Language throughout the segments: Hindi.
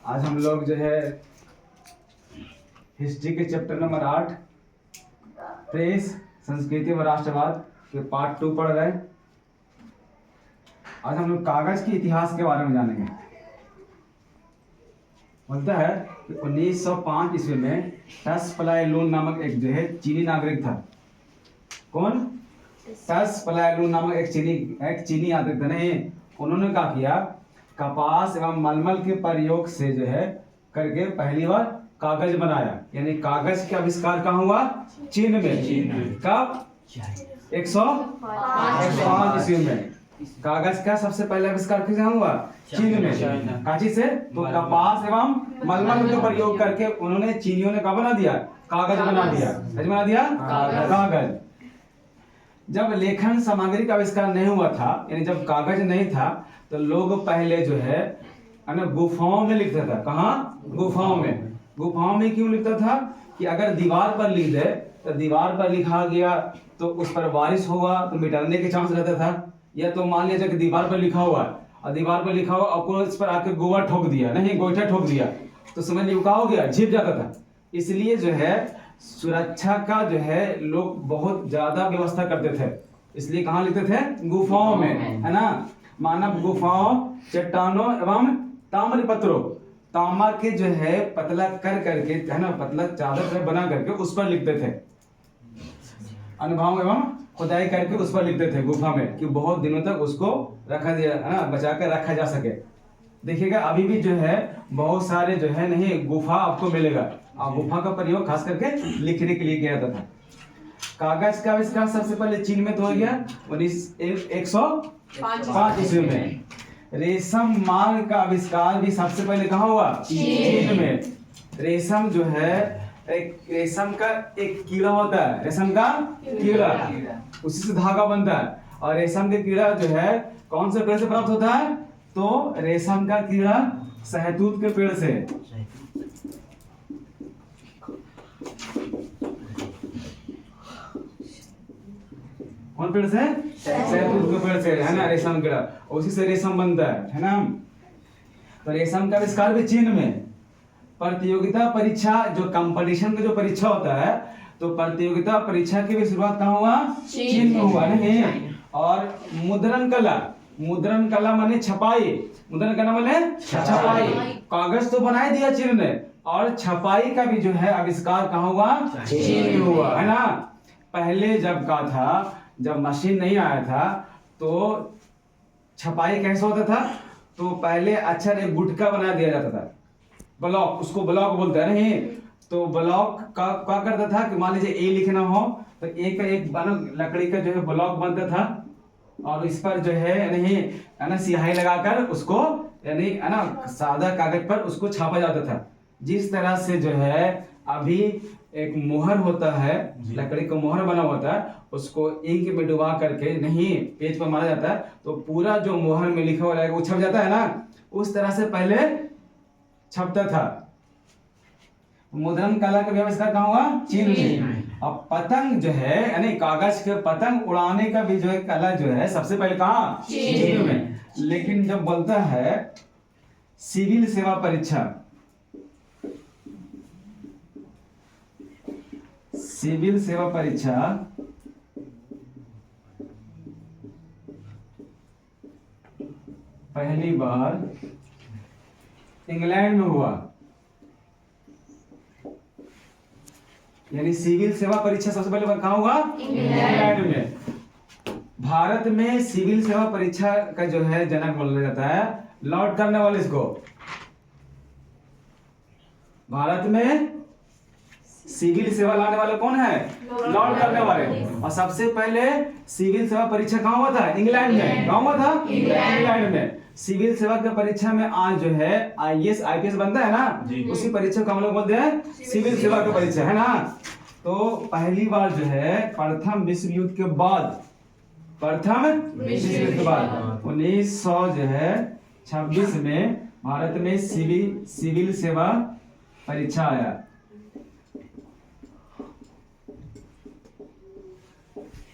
आज हम लोग जो है हिस्ट्री के चैप्टर नंबर 8 प्रेस संस्कृति व राष्ट्रवाद के पार्ट 2 पढ़ रहे हैं। आज हम लोग कागज के इतिहास के बारे में जानेंगे। बोलता है कि 1905 ईस्वी में टस पलायलून नामक एक जो है चीनी नागरिक था। कौन? टस पलायलून नामक एक चीनी नागरिक था। नहीं, उन्होंने क्या किया, कपास एवं मलमल के प्रयोग से जो है करके पहली बार कागज बनाया। यानी कागज का आविष्कार कहाँ हुआ? चीन में। कब? 105 ईस्वी में। कागज का सबसे पहले आविष्कार किस हुआ? चीन में। काची से? तो कपास एवं मलमल का प्रयोग करके उन्होंने चीनियों ने क्या बना दिया? कागज बना दिया। बना दिया कागज। जब लेखन सामग्री का आविष्कार नहीं हुआ था, यानी जब कागज नहीं था, तो लोग पहले जो है ना गुफाओं में लिखता था। कहाँ? गुफाओं में। गुफाओं में क्यों लिखता था? कि अगर दीवार पर लिख दे तो दीवार पर लिखा गया तो उस पर बारिश हुआ तो मिटाने के चांस रहता था। या तो मान लीजिए कि दीवार पर लिखा हुआ और दीवार पर लिखा हुआ और इस पर आके गोवा ठोक दिया, नहीं गोईठा ठोक दिया, तो समझ लीजिए क्या हो गया? झिप जाता था। इसलिए जो है सुरक्षा का जो है लोग बहुत ज्यादा व्यवस्था करते थे। इसलिए कहाँ लिखते थे? गुफाओं में, है ना। मानव गुफाओं, चट्टानों एवं ताम्र पत्रों, तांबा के जो है पतला कर करके, है ना, पतला चादर बना करके उस पर लिखते थे। अनुभव एवं खुदाई करके उस पर लिखते थे गुफा में, कि बहुत दिनों तक उसको रखा दिया, है ना, बचा कर रखा जा सके। देखिएगा अभी भी जो है बहुत सारे जो है नहीं गुफा आपको मिलेगा, और गुफा का प्रयोग खास करके लिखने के लिए किया जाता था। कागज का आविष्कार सबसे पहले चीन में तो हो गया 105 ईस्वी में। रेशम मार्ग का आविष्कार भी सबसे पहले कहाँ हुआ? चीन में। रेशम जो है रेशम का एक कीड़ा होता है, रेशम का कीड़ा, उसी से धागा बनता है। और रेशम के कीड़ा जो है कौन से पेड़ से प्राप्त होता है? तो रेशम का कीड़ा शहतूत के पेड़ से। कौन पेड़ से? शहतूत के पेड़ से, है ना, रेशम कीड़ा, उसी से रेशम बनता है ना। तो रेशम का आविष्कार भी चीन में। प्रतियोगिता परीक्षा, जो कंपटीशन का जो परीक्षा होता है, तो प्रतियोगिता परीक्षा की भी शुरुआत कहाँ हुआ? चीन में हुआ, नहीं। और मुद्रण कला माने छपाई, मुद्रण कला माने छपाई। कागज तो बना दिया चीन ने, और छपाई का भी जो है आविष्कार कहाँ हुआ? चीन में हुआ, है ना। पहले जब का था, जब मशीन नहीं आया था, तो छपाई कैसे होता था? तो पहले अक्षर एक गुटका बना दिया जाता था, ब्लॉक, उसको ब्लॉक बोलते हैं, नहीं। तो ब्लॉक का क्या करता था कि मान लीजिए ए लिखना हो तो एक लकड़ी का जो है ब्लॉक बनता था, और इस पर जो है नहीं, है ना, स्याही लगाकर उसको, यानी, है ना, सादा कागज पर उसको छापा जाता था। जिस तरह से जो है अभी एक मोहर होता है, लकड़ी का मोहर बना होता है, उसको इंक में डुबा करके नहीं पेज पर मारा जाता है, तो पूरा जो मोहर में लिखा हुआ रहेगा वो छप जाता है ना। उस तरह से पहले छपता था। मुद्रण कला का आविष्कार कहाँ हुआ? चीन में। अब पतंग जो है, यानी कागज के पतंग उड़ाने का भी जो है कला जो है सबसे पहले कहाँ? चीन में। लेकिन जब बोलता है सिविल सेवा परीक्षा, सिविल सेवा परीक्षा पहली बार इंग्लैंड में हुआ। यानी सिविल सेवा परीक्षा सबसे पहले कहाँ हुआ? इंग्लैंड में। भारत में सिविल सेवा परीक्षा का जो है जनक बोला जाता है लॉर्ड कॉर्नवालिस को। भारत में सिविल सेवा लाने वाले कौन है? Lord Cornwallis. और सबसे पहले सिविल सेवा परीक्षा कहाँ हुआ था? इंग्लैंड में। कहाँ हुआ था? इंग्लैंड में। सिविल सेवा की परीक्षा में आज जो है आईएएस आईपीएस बनता है ना, उसी परीक्षा को हम लोग बोलते हैं सिविल सेवा की परीक्षा, है ना। तो पहली बार जो है प्रथम विश्व युद्ध के बाद, 1926 में भारत में सिविल सेवा परीक्षा आया।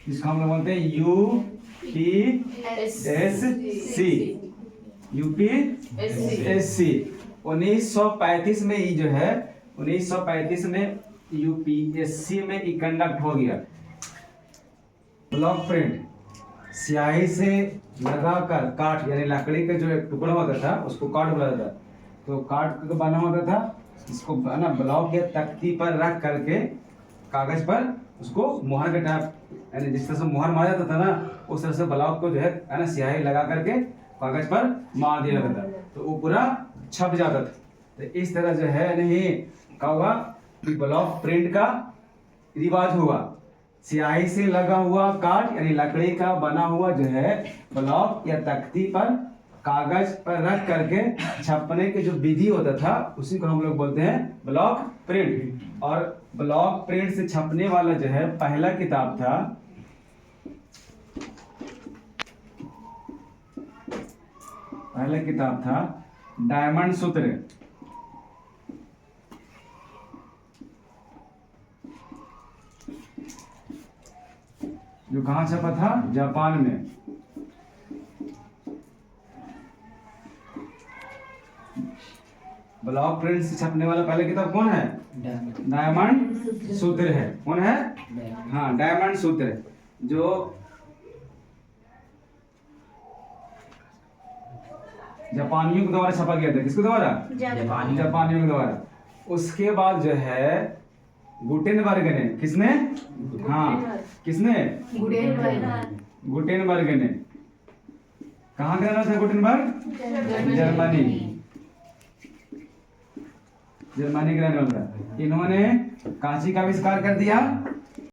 जिसको हम लोग बोलते हैं यूपीएससी। 1935 में ये जो है 1935 में यूपीएससी में ये कंडक्ट हो गया। ब्लॉक प्रिंट स्याही से लगाकर काट यानी लकड़ी का जो एक टुकड़ा होता था उसको काट बोला जाता था। तो काट के बना होता था, इसको ना ब्लॉक या तख्ती पर रख करके कागज पर उसको मुहर के टाइप यानी जिस तरह से मुहर मारा जाता था ना उस तरह से ब्लॉक को जो है ना स्याही लगा करके कागज पर मार दिया जाता था तो वो पूरा छप जाता था। तो इस तरह जो है नहीं क्या हुआ कि ब्लॉक प्रिंट का रिवाज हुआ। स्याही से लगा हुआ काट यानी लकड़ी का बना हुआ जो है ब्लॉक या तख्ती पर कागज पर रख करके छपने के जो विधि होता था उसी को हम लोग बोलते हैं ब्लॉक प्रिंट। और ब्लॉक प्रिंट से छपने वाला जो है पहला किताब था डायमंड सूत्र। जो कहाँ छपा था? जापान में। ब्लॉक प्रिंट से छपने वाला पहला किताब कौन है? डायमंड सूत्र है। कौन है? हाँ, डायमंड सूत्र जो जापानियों के द्वारा छपा गया था। किसके द्वारा? जापानियों के द्वारा। उसके बाद जो है गुटेनबर्ग ने, किसने? हाँ, किसने? गुटेनबर्ग ने। कहाँ का रहना था गुटेनबर्ग? जर्मनी का रहने वाला था। इन्होंने कांची का आविष्कार कर दिया